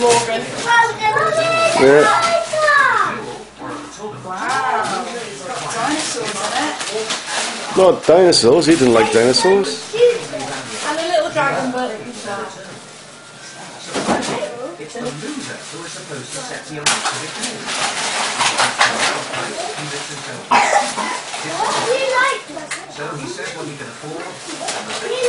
Morgan. Yeah. Wow. Dinosaurs on it. Not dinosaurs, he didn't like dinosaurs. And a little dragon, but It's the loser who is supposed to set the amount of it. So he says what he can afford.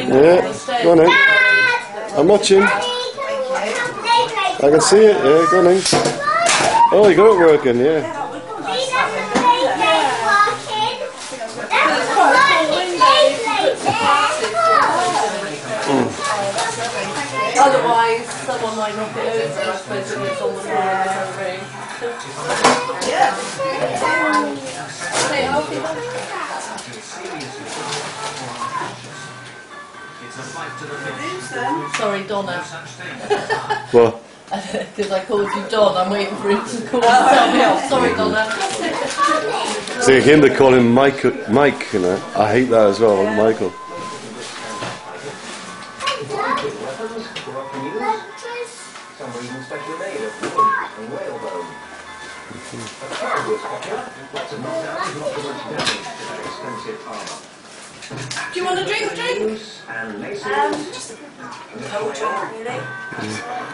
Yeah, go on in. I'm watching. I can see it, yeah, go on in. Oh, you got it working, yeah. otherwise someone might knock it over, I suppose, if it's on the floor in the room. Yeah. Hey, I'll be back. Sorry, Donna. What? Because I called you Don, I'm waiting for him to call something else. Sorry, Donna. See, him to call him Mike, you know. I hate that as well, yeah. Michael. Do you want a drink? Just a cold drink, really.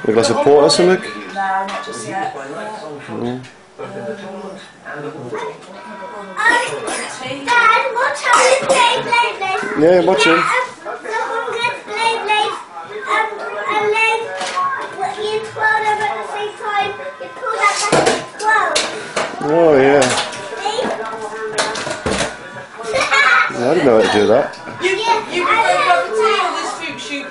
A glass of port or something? No, not just yet. Dad, watch how we play Beyblade. Yeah, watching. Someone gets Beyblade, and then you twirl them at the same time. You pull that back and twirl. Oh, yeah. I didn't know how to do that. You prefer a cup of tea or this fruit shoot?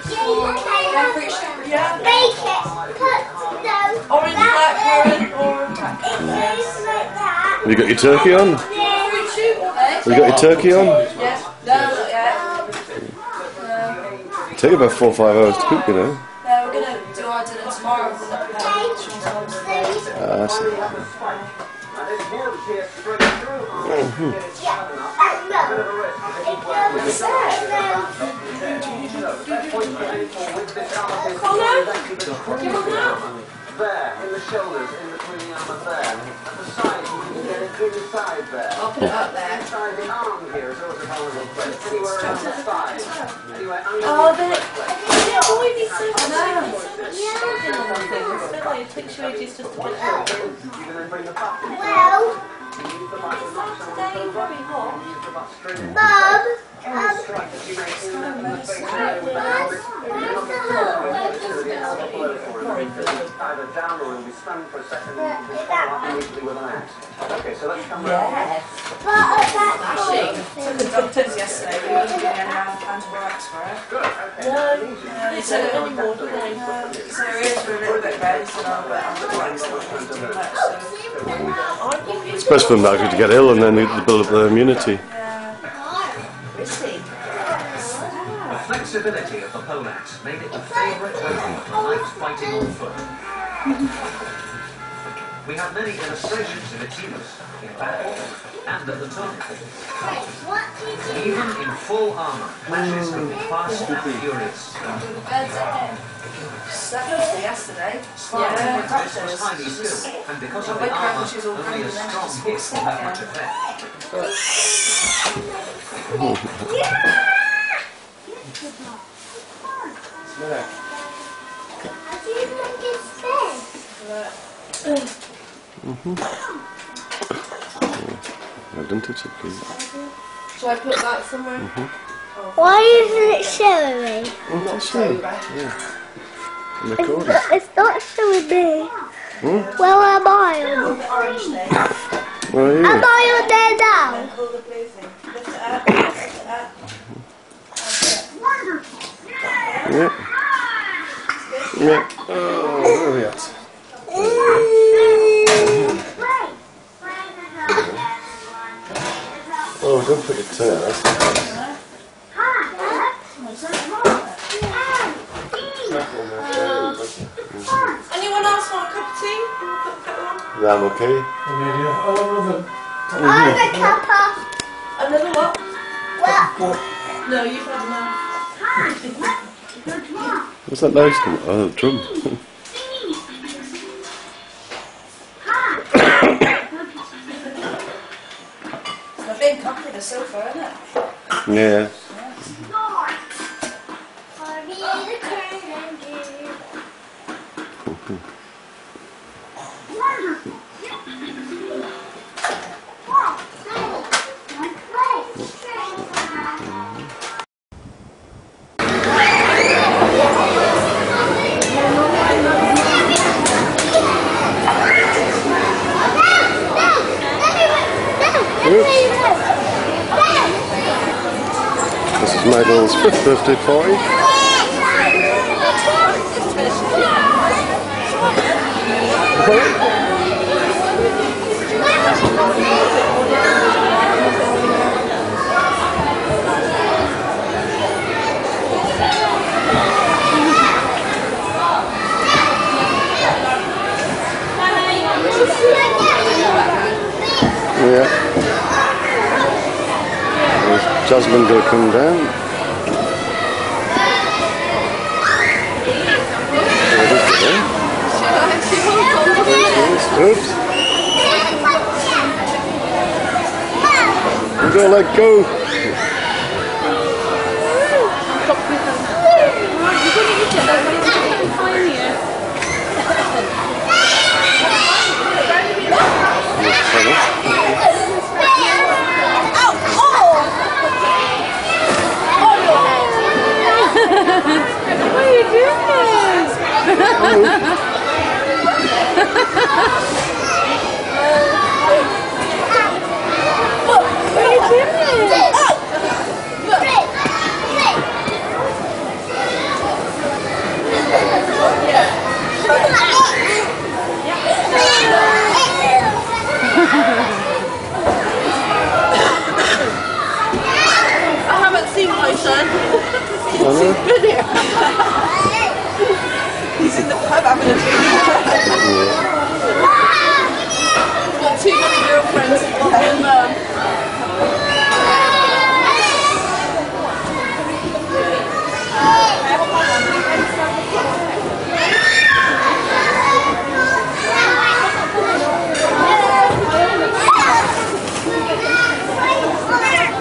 Yeah. Bake it, put those. Orange, blackcurrant, or black. It goes like that. Have you got your turkey on? Yeah. Fruit shoot, Have you got your turkey on? yes. No, not yet. Take about 4 or 5 hours to cook, you know. Yeah, we're going to do our dinner tomorrow with the Ah, I see. There, in the shoulders, in between the arm and there. At the side, you can get it inside there. I'll put it up there. Inside the arm here is always a vulnerable place. Anywhere else on the side. Anywhere under Oh, the they're always so much stuffing on the thing. I feel like it takes you ages just to get it out. You can then bring the butt in. Well, Use the butt and Today, very hot. use the butt straight. Mum, Strike that you make in the face there with the helmet. Either down or it'll be stunned for a second and you can follow up immediately with an axe. Okay, so let's come round. Yes. Took the doctors yesterday, we weren't doing any antibiotics for it. Good, okay. No, they said it anymore, do they? So her ears were a little bit red, so now we're antibiotics not too much. So. It's best for them actually to get ill and then they build up their immunity. The flexibility of the poleaxe made it the favourite weapon for knights fighting on foot. We have many illustrations of its use in battle and at the top. Even in full armour, clashes can be fast and furious. Definitely yesterday. This was highly skilled, and because of the armour, only a strong hit will have much effect. I don't touch it, please. Shall I put that somewhere? why isn't it showing me? Oh, it's showing. Yeah. I'm recording. It's not showing me. Hmm? Where am I on? Orange thing. Where are you? Am I on there now? Pull the blue thing. Lift it up. Lift it up. Yeah. Yeah. Oh, where are we at? Oh, don't put your tail. That's Anyone else want a cup of tea? I'm okay. Another cuppa. Another what? Well, No, you've had enough. What's that noise coming? Oh, the drum. They're being comfy, the sofa, isn't it? Yeah. This is Madel's 5th birthday party. Yeah. Is Jasmine going to come down? Oops. You gotta let go. What are you doing? I haven't seen my son. He's video. He's in the pub having a drink. He's got too many girlfriends and one mum.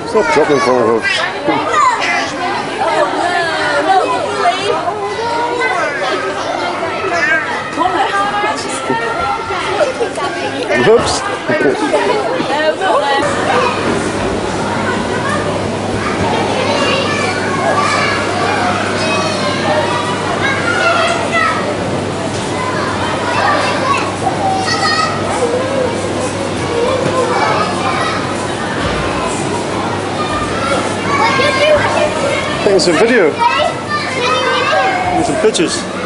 Stop dropping for her. Whoops. Taking some video. Some pictures.